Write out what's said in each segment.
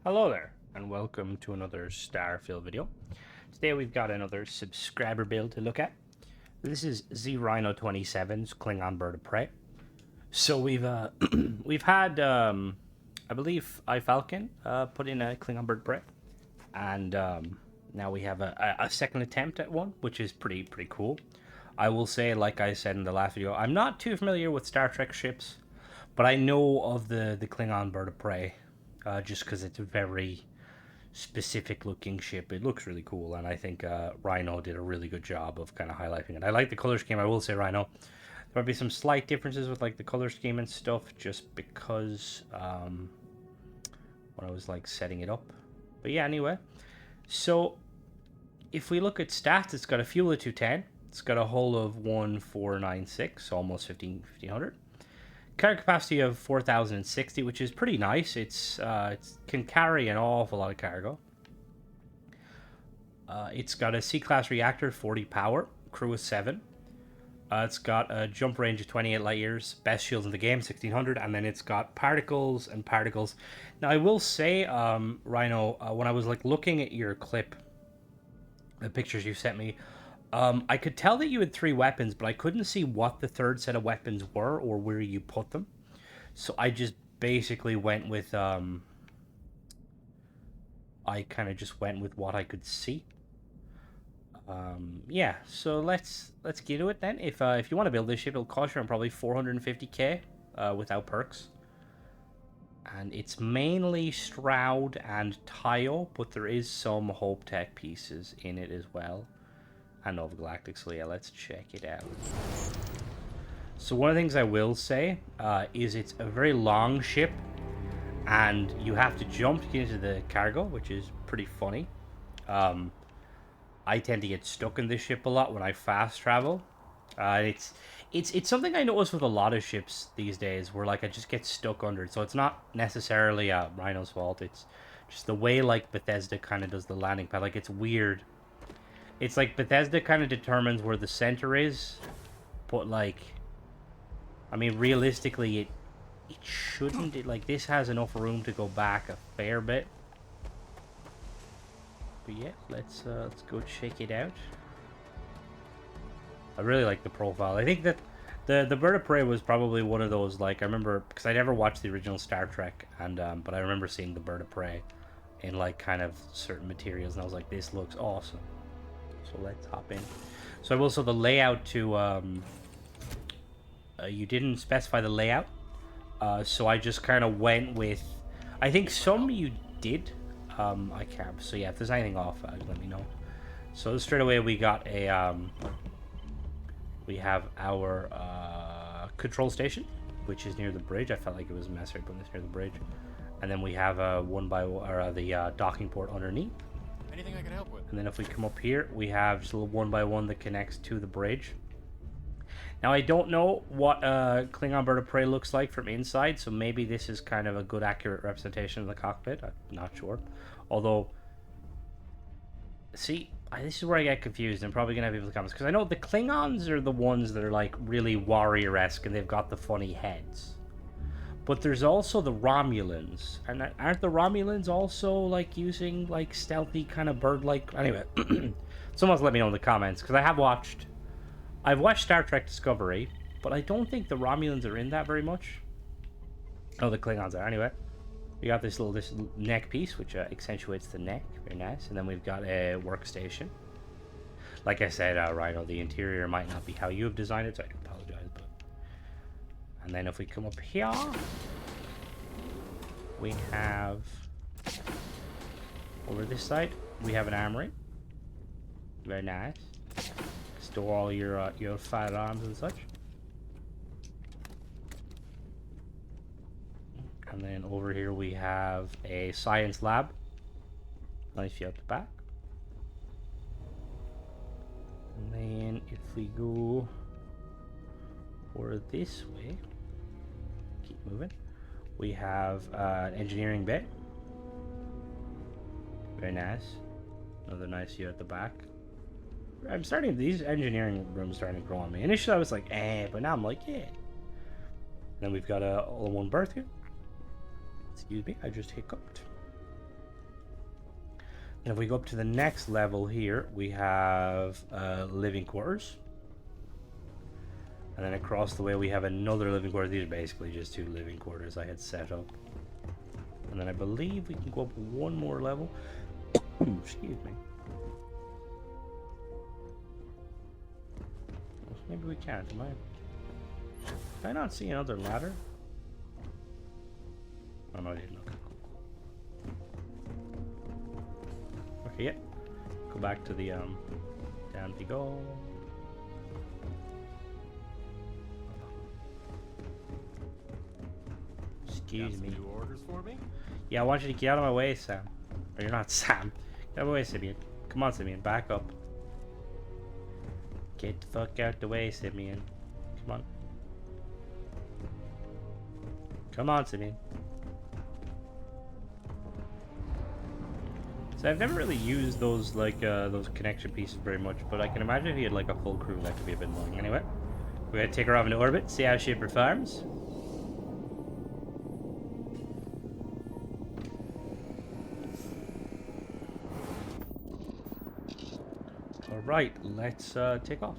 Hello there, and welcome to another Starfield video. Today we've got another subscriber build to look at. This is ZRhino27's Klingon Bird of Prey. So we've we've had I believe iFalcon put in a Klingon Bird of Prey, and now we have a second attempt at one, which is pretty cool. I will say, like I said in the last video, I'm not too familiar with Star Trek ships, but I know of the Klingon Bird of Prey. Just because it's a very specific looking ship. It looks really cool, and I think Rhino did a really good job of kind of highlighting it. I like the color scheme. I will say, Rhino, there might be some slight differences with like the color scheme and stuff, just because when I was like setting it up. But yeah, anyway. So if we look at stats, it's got a fuel of 210. It's got a hull of 1496, so almost 1500. Cargo capacity of 4,060, which is pretty nice. It can carry an awful lot of cargo. It's got a C-class reactor, 40 power, crew of 7. It's got a jump range of 28 light years, best shields in the game, 1600, and then it's got particles and particles. Now, I will say, Rhino, when I was like looking at your clip, the pictures you sent me, I could tell that you had 3 weapons, but I couldn't see what the third set of weapons were or where you put them. So I just basically went with, I kind of just went with what I could see. Yeah, so let's get to it then. If you want to build this ship, it'll cost you around probably 450k without perks. And it's mainly Stroud and Tio, but there is some Hope Tech pieces in it as well. And Nova Galactic, so yeah, let's check it out. So one of the things I will say is it's a very long ship, and you have to jump to get into the cargo, which is pretty funny. I tend to get stuck in this ship a lot when I fast travel. It's something I notice with a lot of ships these days, where like I just get stuck under it. So it's not necessarily Rhino's fault. It's just the way like Bethesda kind of does the landing pad. Like it's weird. It's like Bethesda kind of determines where the center is, but like, I mean, realistically, it shouldn't. Like, this has enough room to go back a fair bit. But yeah, let's go check it out. I really like the profile. I think that the Bird of Prey was probably one of those, like, I remember, because I never watched the original Star Trek, and but I remember seeing the Bird of Prey in like kind of certain materials, and I was like, this looks awesome. So let's hop in. So I will. So the layout to you didn't specify the layout, so I just kind of went with. I think some you did. I can't. So yeah, if there's anything off, let me know. So straight away we got a we have our control station, which is near the bridge. I felt like it was necessary putting this near the bridge, and then we have a the docking port underneath. Anything I can help with? And then if we come up here, we have just a little 1x1 that connects to the bridge. Now, I don't know what Klingon Bird of Prey looks like from inside, so maybe this is kind of a good, accurate representation of the cockpit. I'm not sure. Although, see, this is where I get confused. I'm probably going to have people in the comments, because I know the Klingons are the ones that are, like, really warrior-esque, and they've got the funny heads. But there's also the Romulans, and aren't the Romulans also like using like stealthy kind of bird-like? Anyway, someone's let me know in the comments, because I've watched Star Trek Discovery, but I don't think the Romulans are in that very much. Oh, the Klingons are. Anyway, we got this neck piece, which accentuates the neck, very nice, and then we've got a workstation. Like I said, Rhino, the interior might not be how you have designed it, so I do apologize, but. And then if we come up here, we have, over this side, we have an armory. Very nice. Store all your firearms and such. And then over here we have a science lab. Nice view out the back. And then if we go over this way, keep moving, we have an engineering bay. Very nice. Another nice view at the back. These engineering rooms starting to grow on me. Initially I was like, but now I'm like, yeah. Then we've got a all-in-one berth here. Excuse me, I just hiccuped. And if we go up to the next level here, we have living quarters. And then across the way we have another living quarters. These are basically just 2 living quarters I had set up. And then I believe we can go up one more level. Excuse me. Maybe we can't. Can I not see another ladder? Oh no, I didn't. Okay, cool. Okay, yeah. Go back to the down we go. Excuse me. New orders for me? Yeah, I want you to get out of my way, Sam. Or you're not Sam. Get out of my way, Simeon. Come on, Simeon. Back up. Get the fuck out the way, Simeon. Come on. Come on, Simeon. So I've never really used those those connection pieces very much, but I can imagine if you had like a full crew that could be a bit annoying. Anyway, we're gonna take her off into orbit, see how she performs. Alright, let's take off.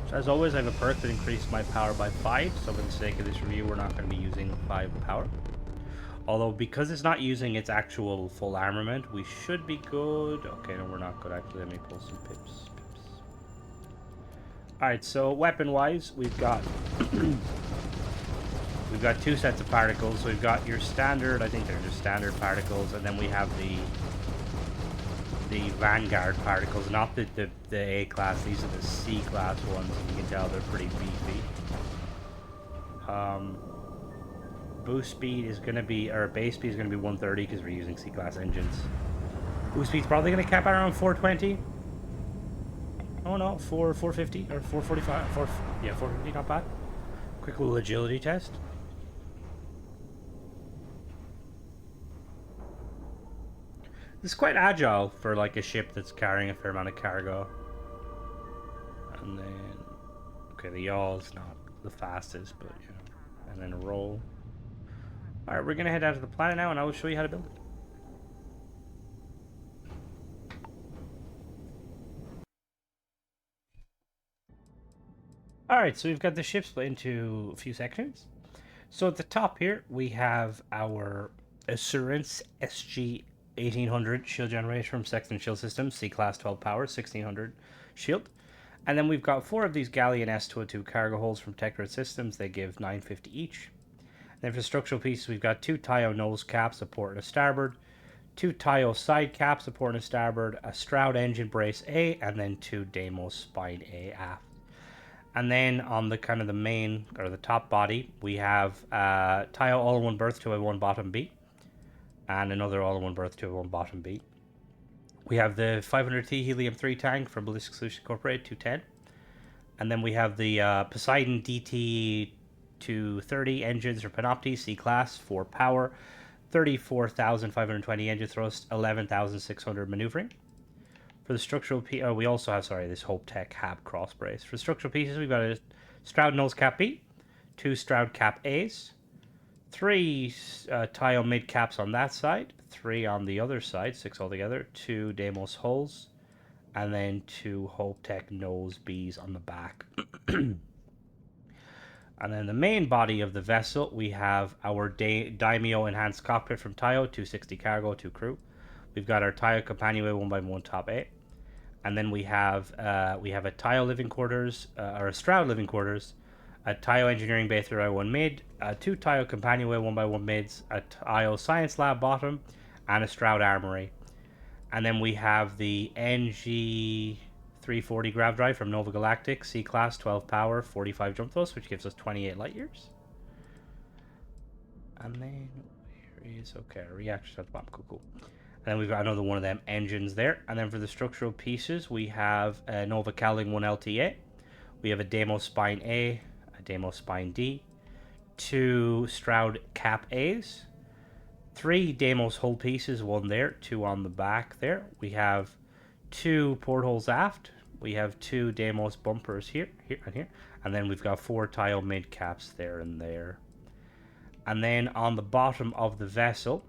So as always, I have a perk that increases my power by 5, so for the sake of this review, we're not going to be using 5 power. Although, because it's not using its actual full armament, we should be good. Okay, no, we're not good, actually. Let me pull some pips. Alright, so weapon-wise, we've got... we've got 2 sets of particles. We've got your standard, I think they're just standard particles, and then we have the Vanguard particles, not the A-class. These are the C-class ones, and you can tell they're pretty beefy. Boost speed is going to be, or base speed is going to be 130 because we're using C-class engines. Boost speed's probably going to cap around 420. Oh no, 450 or 445. 450, not bad. Quick little agility test. This is quite agile for like a ship that's carrying a fair amount of cargo. And then, okay, the yaw is not the fastest, but you know, and then a roll. All right, we're gonna head out to the planet now, and I will show you how to build it. Alright, so we've got the ship split into a few sections. So at the top here, we have our Assurance SG-1800 shield generator from Sexton Shield Systems, C-Class 12 power, 1600 shield. And then we've got 4 of these Galleon S202 cargo holds from Tectrid Systems. They give 950 each. And then for structural pieces, we've got 2 Tayo nose caps supporting a starboard, 2 Tayo side caps supporting a starboard, a Stroud engine brace A, and then 2 Deimos spine A aft. And then on the kind of the main, or the top body, we have Tayo all-in-one berth 2A1 bottom B. And another all-in-one berth 2A1 bottom B. We have the 500T helium-3 tank from Ballistic Solutions Incorporated, 210. And then we have the Poseidon DT-230 engines for Panopti, C-Class, 4 power, 34,520 engine thrust, 11,600 maneuvering. For the structural piece, we also have, this Hope Tech Hab cross brace. For the structural pieces, we've got a Stroud nose cap B, 2 Stroud cap A's, 3 Tayo mid caps on that side, 3 on the other side, 6 altogether, 2 Deimos hulls, and then 2 Hope Tech nose B's on the back. And then the main body of the vessel, we have our Daimyo enhanced cockpit from Tayo, 260 cargo, 2 crew. We've got our Tayo companionway 1x1 top A. And then we have a Tayo living quarters, or a Stroud living quarters, a Tayo engineering bay 3x1 mid, 2 Tayo companionway 1x1 mids, a Tayo science lab bottom, and a Stroud armory. And then we have the NG340 grav drive from Nova Galactic, C-Class 12 power, 45 jump thrust, which gives us 28 light years. And then here is, okay, reaction at the bottom, cool. And then we've got another one of them engines there. And then for the structural pieces, we have a Nova Cowling 1 LTA. We have a Deimos Spine A, a Deimos Spine D, 2 Stroud Cap A's, 3 Deimos hull pieces, 1 there, 2 on the back there. We have 2 portholes aft. We have 2 Deimos bumpers here, and here. And then we've got 4 tile mid caps there and there. And then on the bottom of the vessel,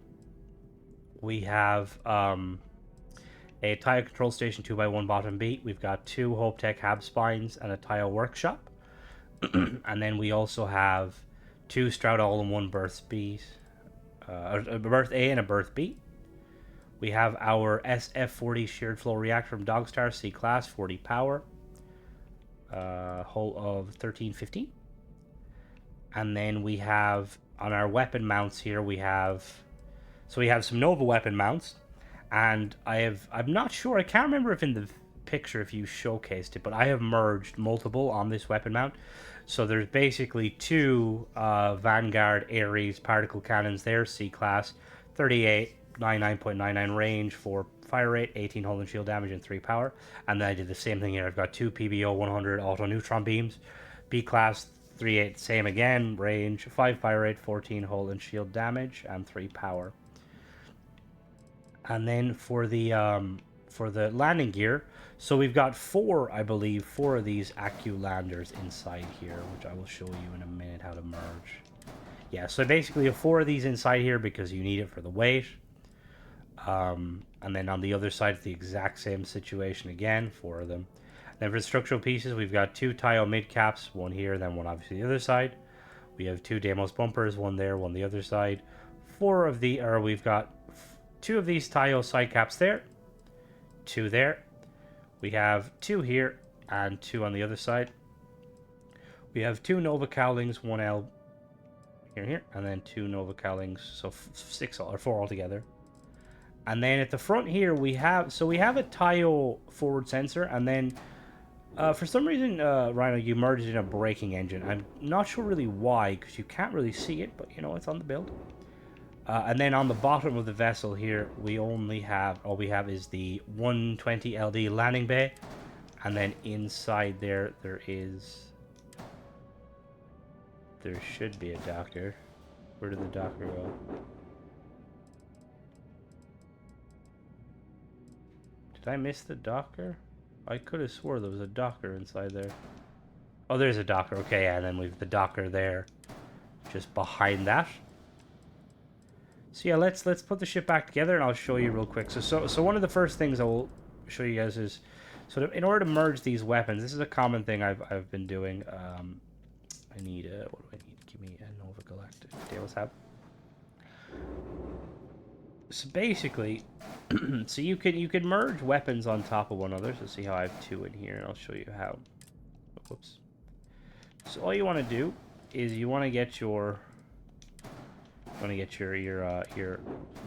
we have a tile control station 2x1 bottom beat. We've got 2 Hope Tech hab spines and a tile workshop. And then we also have 2 Stroud all-in-one berth B's, a berth A and a berth B. We have our SF-40 sheared flow reactor from Dogstar C class, 40 power, hull of 1315. And then we have on our weapon mounts here, we have some Nova weapon mounts, and I'm not sure, I can't remember if in the picture if you showcased it, but I have merged multiple on this weapon mount. So there's basically 2 Vanguard Ares particle cannons there, C class, 38, 99.99 range, 4 fire rate, 18 hull and shield damage, and 3 power. And then I did the same thing here. I've got 2 PBO 100 auto neutron beams, B class, 38, same again, range, 5 fire rate, 14 hull and shield damage, and 3 power. And then for the landing gear, so we've got 4, I believe, 4 of these Accu landers inside here, which I will show you in a minute how to merge. Yeah, so basically you have 4 of these inside here because you need it for the weight. And then on the other side, it's the exact same situation again, 4 of them. Then for the structural pieces, we've got 2 tile mid caps, 1 here, then 1 obviously the other side. We have 2 Deimos bumpers, 1 there, 1 the other side. We've got 2 of these tile side caps there, 2 there. We have 2 here and 2 on the other side. We have 2 Nova cowlings, 1 L here, and then 2 Nova cowlings, so 4 altogether. And then at the front here we have a tile forward sensor, and then for some reason, Rhino, you merged in a braking engine. I'm not sure really why, because you can't really see it, but you know, it's on the build. And then on the bottom of the vessel here, all we have is the 120 LD landing bay. And then inside there should be a docker. Where did the docker go? Did I miss the docker? I could have swore there was a docker inside there. Oh, there's a docker. Okay, yeah, and then we've the docker there, just behind that. So yeah, let's put the ship back together, and I'll show you real quick. So one of the first things I will show you guys is sort of in order to merge these weapons. This is a common thing I've been doing. I need what do I need? Give me a Nova Galactic. Deimos hab. So basically, so you could merge weapons on top of one another. So see how I have 2 in here, and I'll show you how. Whoops. So all you want to do is you want to get your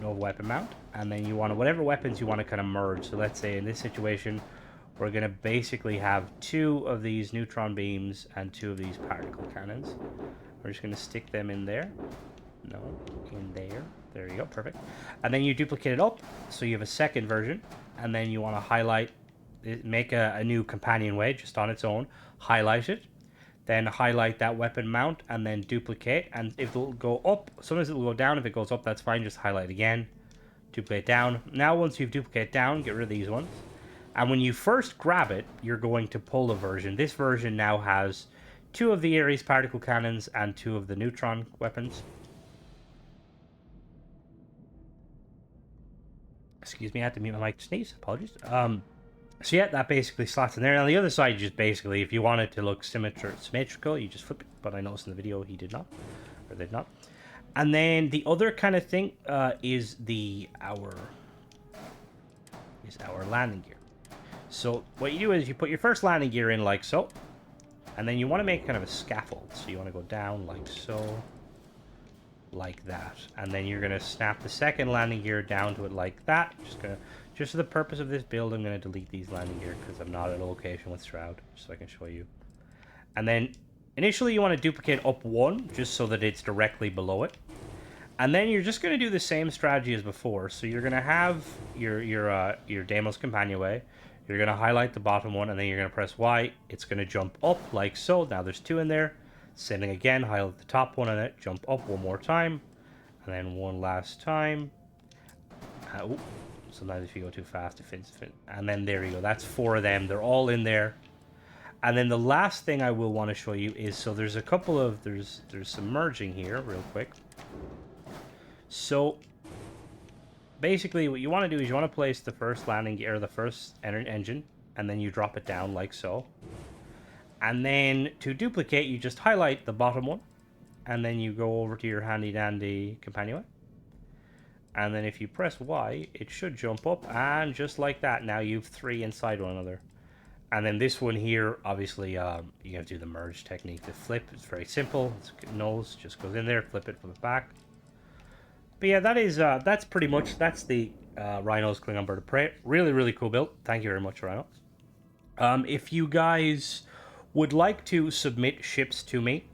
Nova weapon mount, and then you want whatever weapons you want to kind of merge. So let's say in this situation, we're going to basically have 2 of these neutron beams and 2 of these particle cannons. We're just going to stick them in there. No, in there. There you go, perfect. And then you duplicate it up, so you have a second version, and then you want to highlight, make a new companionway just on its own, highlight it, then highlight that weapon mount, and then duplicate, and if it'll go up, sometimes it'll go down. If it goes up, that's fine, just highlight again, duplicate down. Now once you've duplicated down, get rid of these ones, and when you first grab it, you're going to pull a version. This version now has 2 of the Ares particle cannons and 2 of the neutron weapons. Excuse me, I had to mute my mic to sneeze. Apologies. So yeah, that basically slots in there. And on the other side, just basically, if you want it to look symmetrical, you just flip it. But I noticed in the video he did not, or did not. And then the other kind of thing is our landing gear. So what you do is you put your first landing gear in like so, and then you want to make kind of a scaffold. So you want to go down like so, like that, and then you're going to snap the second landing gear down to it like that. Just for the purpose of this build, I'm going to delete these landing gear because I'm not at a location with Shroud, just so I can show you. And then initially you want to duplicate up 1 just so that it's directly below it, and then you're just going to do the same strategy as before. So you're going to have your Deimos companionway. You're going to highlight the bottom one, and then you're going to press Y. It's going to jump up like so. Now there's 2 in there. Same thing again, highlight the top one, and it jump up one more time, and then one last time. Sometimes if you go too fast, it fits. And then there you go. That's 4 of them. They're all in there. And then the last thing I will want to show you is, so there's a couple of, there's some merging here real quick. So basically what you want to do is you want to place the first landing gear, the first engine, and then you drop it down like so. And then to duplicate, you just highlight the bottom one, and then you go over to your handy dandy companionway. And then if you press Y, it should jump up, and just like that, now you've 3 inside one another. And then this one here, obviously, you have to do the merge technique to flip. It's very simple. It's nose just goes in there, flip it back. But yeah, that is that's pretty much, that's the Rhino's Klingon Bird of Prey. Really, really cool build. Thank you very much, Rhino. If you guys would like to submit ships to me,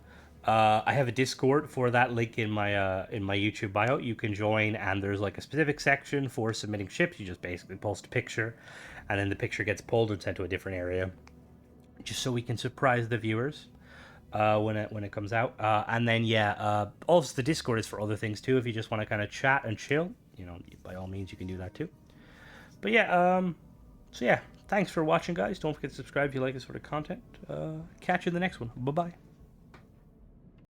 I have a Discord for that, link in my YouTube bio. You can join, and there's like a specific section for submitting ships. You just basically post a picture, and then the picture gets pulled and sent to a different area, just so we can surprise the viewers when it comes out. And then yeah, also the Discord is for other things too. If you just want to kind of chat and chill, you know, by all means you can do that too. But yeah, so yeah, thanks for watching, guys. Don't forget to subscribe if you like this sort of content. Catch you in the next one. Bye bye.